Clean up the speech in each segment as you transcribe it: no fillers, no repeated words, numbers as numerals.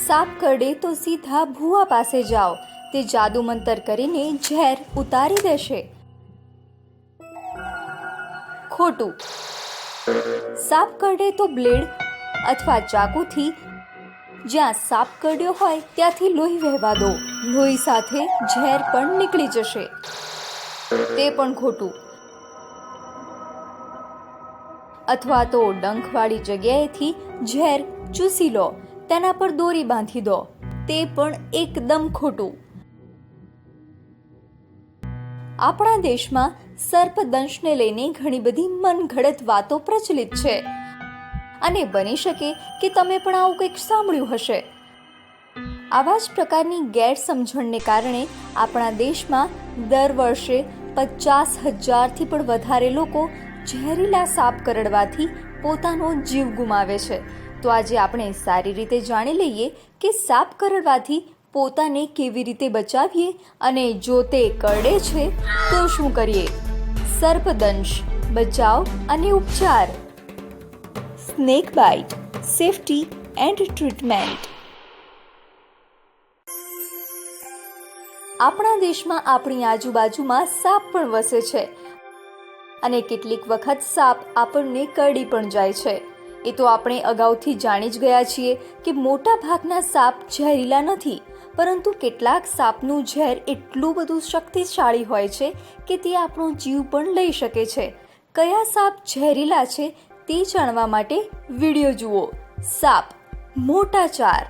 સાપ કરડે તો સીધા ભૂવા પાસે જાઓ, તે જાદુ મંતર કરીને ઝેર ઉતારી દેશે. ખોટું. સાપ કરડે તો બ્લેડ અથવા ચાકુથી જ્યાં સાપ કરડ્યો હોય ત્યાંથી લોહી વહેવા દો. લોહી સાથે ઝેર પણ નીકળી જશે. તે પણ ખોટું. અથવા તો ડંખવાળી જગ્યાએથી ઝેર ચૂસી લો, તેના પર દોરી બાંધી દો. તે પણ એકદમ ખોટું. આપણા દેશમાં સર્પદંશને લઈને ઘણી બધી મનઘડત વાતો પ્રચલિત છે અને બની શકે કે તમે પણ આવું કંઈક સાંભળ્યું હશે. આવા જ પ્રકારની ગેરસમજણને કારણે આપણા દેશમાં દર વર્ષે 50,000થી પણ વધારે લોકો ઝેરીલા સાપ કરડવાથી પોતાનો જીવ ગુમાવે છે. તો આજે આપણે સારી રીતે જાણી લઈએ કે સાપ કરડવાથી પોતાને કેવી રીતે બચાવીએ અને જો તે કરડે છે તો શું કરીએ. સર્પદંશ, બચાવ અને ઉપચાર. Snake bite, safety and treatment. આપણા દેશમાં આપણી આજુબાજુમાં સાપ પણ વસે છે અને કેટલીક વખત સાપ આપણને કરડી પણ જાય છે. એ તો આપણે અગાઉથી જાણી જ ગયા છીએ કે મોટા ભાગના સાપ ઝેરીલા નથી, પરંતુ કેટલાક સાપનું ઝેર એટલું બધું શક્તિશાળી હોય છે કે તે આપણો જીવ પણ લઈ શકે છે. કયા સાપ ઝેરીલા છે તે જાણવા માટે વિડીયો જુઓ. સાપ મોટા 4.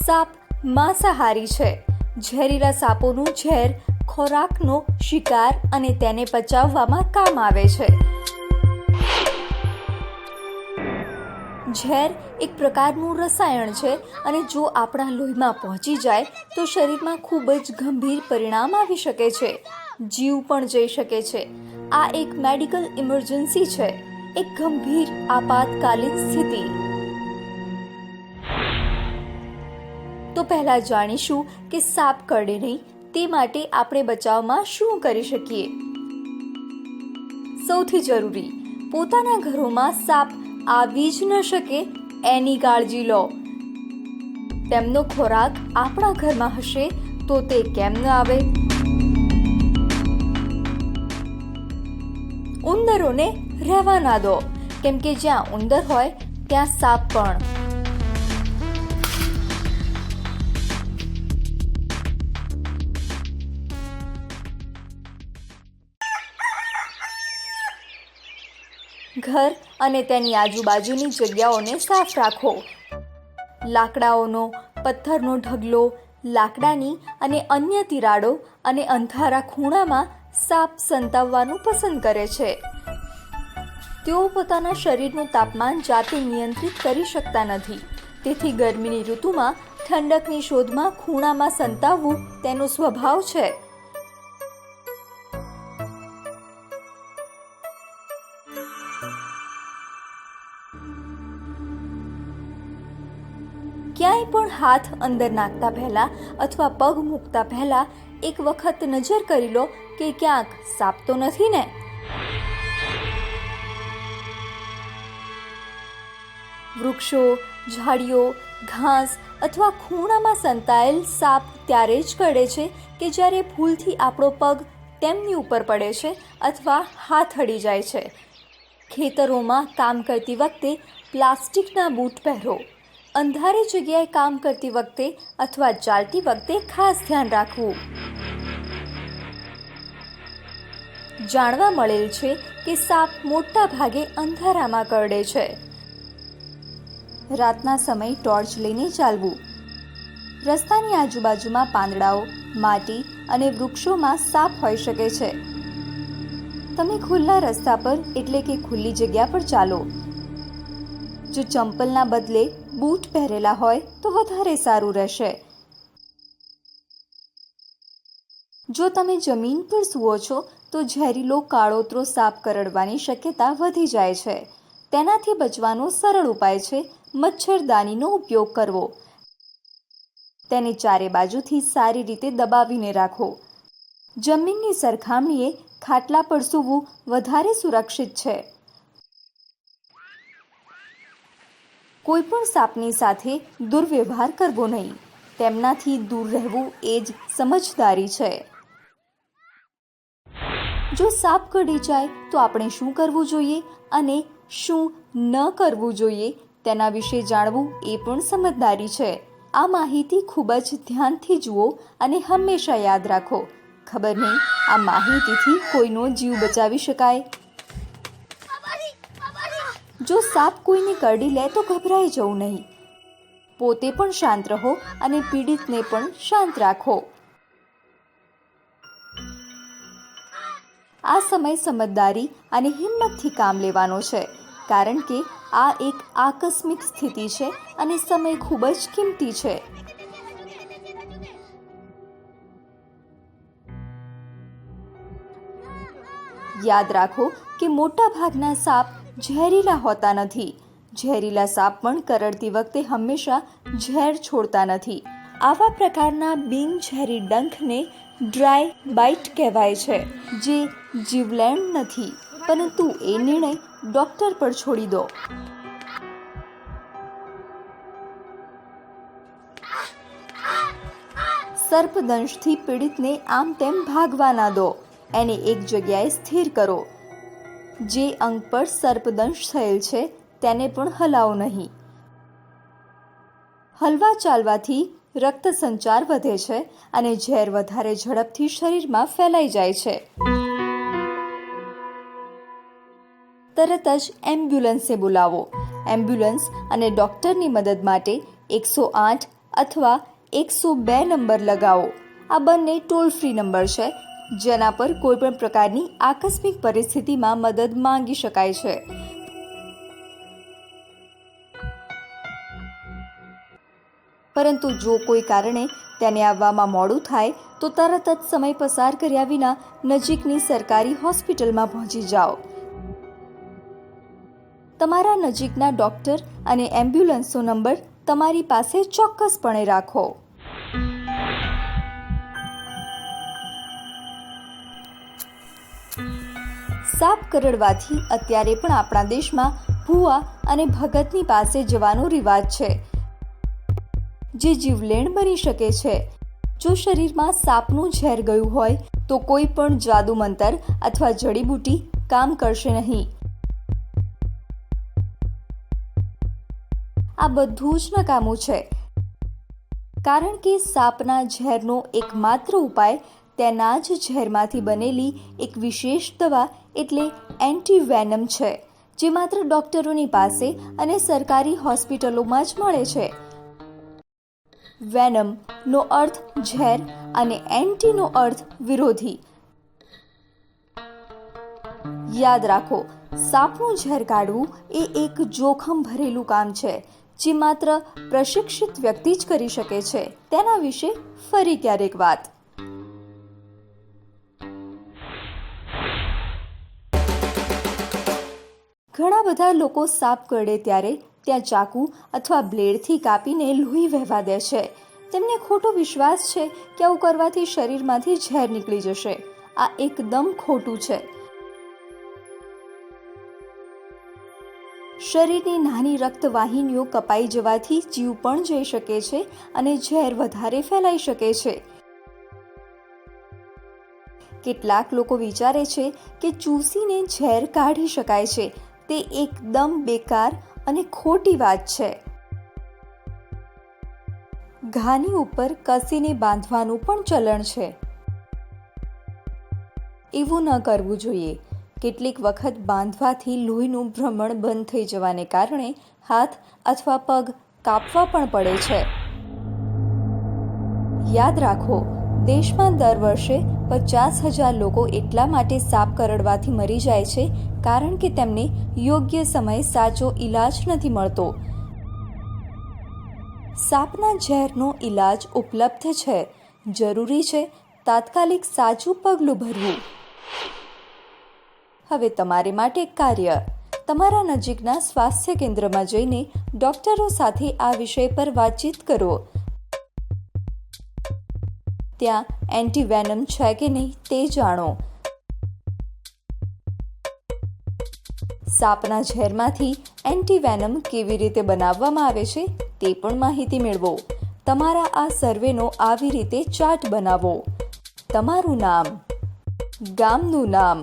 સાપ માંસાહારી છે. ઝેરીલા સાપોનું ઝેર ખોરાકનો શિકાર અને તેને પચાવવામાં કામ આવે છે. ઝેર એક પ્રકારનું રસાયણ છે અને જો આપણા લોહીમાં પહોંચી જાય તો શરીરમાં ખૂબ જ ગંભીર પરિણામ આવી શકે છે. જીવ પણ જઈ શકે છે. આ એક મેડિકલ ઇમરજન્સી છે, એક ગંભીર આપાતકાલીન સ્થિતિ. તો પહેલા જાણીશું કે સાપ કરડે નહીં તે માટે આપણે બચાવમાં શું કરી શકીએ. સૌથી જરૂરી, પોતાના ઘરોમાં સાપ આવી જ ન શકે એની કાળજી લો. તેમનો ખોરાક આપણા ઘરમાં હશે તો તે કેમ ન આવે. ઉંદરોને રહેવા ના દો, કેમ કે જ્યાં ઉંદર હોય ત્યાં સાપ પણ. ઘર અને તેની આજુબાજુની જગ્યાઓને સાફ રાખો. લાકડાઓનો, પથ્થરનો ઢગલો, લાકડાની અને અન્ય તિરાડો અને અંધારા ખૂણામાં સાપ સંતાવવાનું પસંદ કરે છે. તેઓ પોતાના શરીરનું તાપમાન જાતે નિયંત્રિત કરી શકતા નથી, તેથી ગરમીની ઋતુમાં ઠંડકની શોધમાં ખૂણામાં સંતાવવું તેનો સ્વભાવ છે. ક્યાંય પણ હાથ અંદર નાખતા પહેલા અથવા પગ મૂકતા પહેલા એક વખત નજર કરી લો કે ક્યાંક સાપ તો નથી ને. વૃક્ષો, ઝાડીઓ, ઘાસ અથવા ખૂણામાં સંતાયેલ સાપ ત્યારે જ કરડે છે કે જ્યારે ભૂલથી આપણો પગ તેમની ઉપર પડે છે અથવા હાથ અડી જાય છે. ખેતરોમાં કામ કરતી વખતે પ્લાસ્ટિકના બૂટ પહેરો. અંધારી જગ્યાએ કામ કરતી વખતે અથવા ચાલતી વખતે ખાસ ધ્યાન રાખવું. જાણવા મળેલ છે કે સાપ મોટા ભાગે અંધારામાં કરડે છે. રાતના સમયે ટોર્ચ લઈને ચાલવું. રસ્તાની આજુબાજુમાં પાંદડાઓ, માટી અને વૃક્ષોમાં સાપ હોઈ શકે છે. તમે ખુલ્લા રસ્તા પર એટલે કે ખુલ્લી જગ્યા પર ચાલો. જો ચંપલના બદલે બૂટ પહેરેલા હોય તો વધારે સારું રહેશે. જો તમે જમીન પર સૂવો છો તો ઝેરીલો કાળોતરો સાપ કરડવાની શક્યતા વધી જાય છે. તેનાથી બચવાનો સરળ ઉપાય છે મચ્છરદાનીનો ઉપયોગ કરવો. તેને ચારે બાજુથી સારી રીતે દબાવીને રાખો. જમીનની સરખામણીએ ખાટલા પર સૂવું વધારે સુરક્ષિત છે. કોઈ પણ સાપની સાથે દુર્વ્યવહાર કરવો નહીં. તેમનાથી દૂર રહેવું એ જ સમજદારી છે. જો સાપ કરડી જાય તો આપણે શું કરવું જોઈએ અને શું ન કરવું જોઈએ તેના વિશે જાણવું એ પણ સમજદારી છે. આ માહિતી ખૂબ જ ધ્યાનથી જુઓ અને હંમેશા યાદ રાખો. ખબર નહીં આ માહિતીથી કોઈનો જીવ બચાવી શકાય. જો સાપ કોઈને કરડી લે તો ગભરાઈ જવું નહીં. પોતે પણ શાંત રહો અને પીડિતને પણ શાંત રાખો. આ સમય સમજદારી અને હિંમતથી કામ લેવાનો છે, કારણ કે આ એક આકસ્મિક સ્થિતિ છે અને સમય ખૂબ જ કિંમતી છે. યાદ રાખો કે મોટા ભાગના સાપ ઝેરીલા હોતા નથી. ઝેરીલા સાપ પણ કરડતી વખતે હંમેશા ઝેર છોડતા નથી. આવા પ્રકારના બિનઝેરી ડંખને ડ્રાય બાઇટ કહેવાય છે, જે જીવલેણ નથી, પરંતુ એ નિર્ણય ડૉક્ટર પર છોડી દો. સર્પદંશથી પીડિતને આમ તેમ ભાગવા ના દો. એને એક જગ્યાએ સ્થિર કરો. જે અંગ પર સર્પદંશ થયેલ છે તેને પણ હલાવો નહીં. હલવા ચાલવાથી રક્ત સંચાર વધે છે અને ઝેર વધારે ઝડપથી શરીરમાં ફેલાઈ જાય છે. તરત જ એમ્બ્યુલન્સને બોલાવો. એમ્બ્યુલન્સ અને ડૉક્ટરની મદદ માટે 108 અથવા 102 નંબર લગાવો. આ બંને ટોલ ફ્રી નંબર છે, જેના પર કોઈપણ પ્રકારની આકસ્મિક પરિસ્થિતિમાં મદદ માંગી શકાય છે. પરંતુ જો કોઈ કારણે તેને આવવામાં મોડું થાય તો તરત જ સમય પસાર કર્યા વિના નજીકની સરકારી હોસ્પિટલમાં પહોંચી જાઓ. તમારા નજીકના ડૉક્ટર અને એમ્બ્યુલન્સનો નંબર તમારી પાસે ચોક્કસપણે રાખો. સાપ કરડવાથી અત્યારે પણ આપણા દેશમાં ભૂવા અને ભગતની પાસે જવાનો રિવાજ છે, જે જીવલેણ બની શકે છે. જો શરીરમાં સાપનું ઝેર ગયું હોય તો કોઈ પણ જાદુ મંતર અથવા જડીબુટી કામ કરશે નહીં. આ બધું જ નકામું છે, કારણ કે સાપના ઝેરનો એકમાત્ર ઉપાય તેના જ ઝેરમાંથી બનેલી એક વિશેષ દવા એટલે એન્ટીવેનમ છે, જે માત્ર ડૉક્ટરોની પાસે અને સરકારી હોસ્પિટલોમાં જ મળે છે. વેનમનો અર્થ ઝેર અને એન્ટીનો અર્થ વિરોધી. યાદ રાખો, સાપનું ઝેર કાઢવું એ એક જોખમ ભરેલું કામ છે, જે માત્ર પ્રશિક્ષિત વ્યક્તિ જ કરી શકે છે. તેના વિશે ફરી ક્યારેક વાત. ઘણા બધા લોકો સાપ કરડે ત્યારે ત્યાં ચાકુ અથવા બ્લેડથી કાપીને લોહી વહેવા દે છે. તેમને ખોટો વિશ્વાસ છે કે આવું કરવાથી શરીરમાંથી ઝેર નીકળી જશે. આ એકદમ ખોટું છે. શરીરની નાની રક્તવાહિનીઓ કપાઈ જવાથી જીવ પણ જઈ શકે છે અને ઝેર વધારે ફેલાઈ શકે છે. કેટલાક લોકો વિચારે છે કે ચૂસીને ઝેર કાઢી શકાય છે. તે એકદમ બેકાર અને ખોટી વાત છે. ઘાની ઉપર કસીને બાંધવાનું પણ ચલણ છે. એવું ન કરવું જોઈએ. કેટલીક વખત બાંધવાથી લોહીનું ભ્રમણ બંધ થઈ જવાને કારણે હાથ અથવા પગ કાપવા પણ પડે છે. યાદ રાખો, દેશમાં દર વર્ષે 50,000 લોકો એટલા માટે સાપ કરડવાથી મરી જાય છે કારણ કે તેમને યોગ્ય સમયે સાચો ઈલાજ નથી મળતો. સાપના ઝેરનો ઈલાજ ઉપલબ્ધ છે. જરૂરી છે તાત્કાલિક સાચું પગલું ભરવું. હવે તમારે માટે કાર્ય. તમારા નજીકના સ્વાસ્થ્ય કેન્દ્રમાં જઈને ડૉક્ટરો સાથે આ વિષય પર વાતચીત કરો. ત્યાં એન્ટીવેનમ છે કે નહીં તે જાણો. સાપના ઝેરમાંથી એન્ટીવેનમ કેવી રીતે બનાવવામાં આવે છે તે પણ માહિતી મેળવો. તમારા આ સર્વેનો આવી રીતે ચાર્ટ બનાવો. તમારું નામ, ગામનું નામ,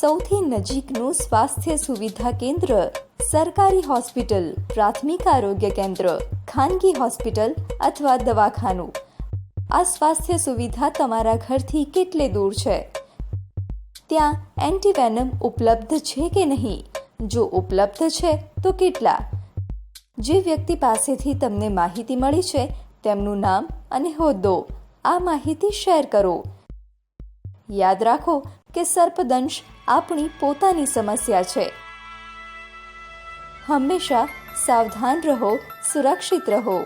સૌથી નજીકનું સ્વાસ્થ્ય સુવિધા કેન્દ્ર, સરકારી હોસ્પિટલ, પ્રાથમિક આરોગ્ય કેન્દ્ર, ખાનગી હોસ્પિટલ અથવા દવાખાનું. આ સ્વાસ્થ્ય સુવિધા તમારા ઘરથી કેટલે દૂર છે? ત્યાં એન્ટીવેનમ ઉપલબ્ધ છે કે નહીં? જો ઉપલબ્ધ છે તો કેટલા? જે વ્યક્તિ પાસેથી તમને માહિતી મળી છે તેમનું નામ અને હોદ્દો. આ માહિતી શેર કરો. યાદ રાખો કે સર્પદંશ આપણી પોતાની સમસ્યા છે. હંમેશા સાવધાન રહો, સુરક્ષિત રહો.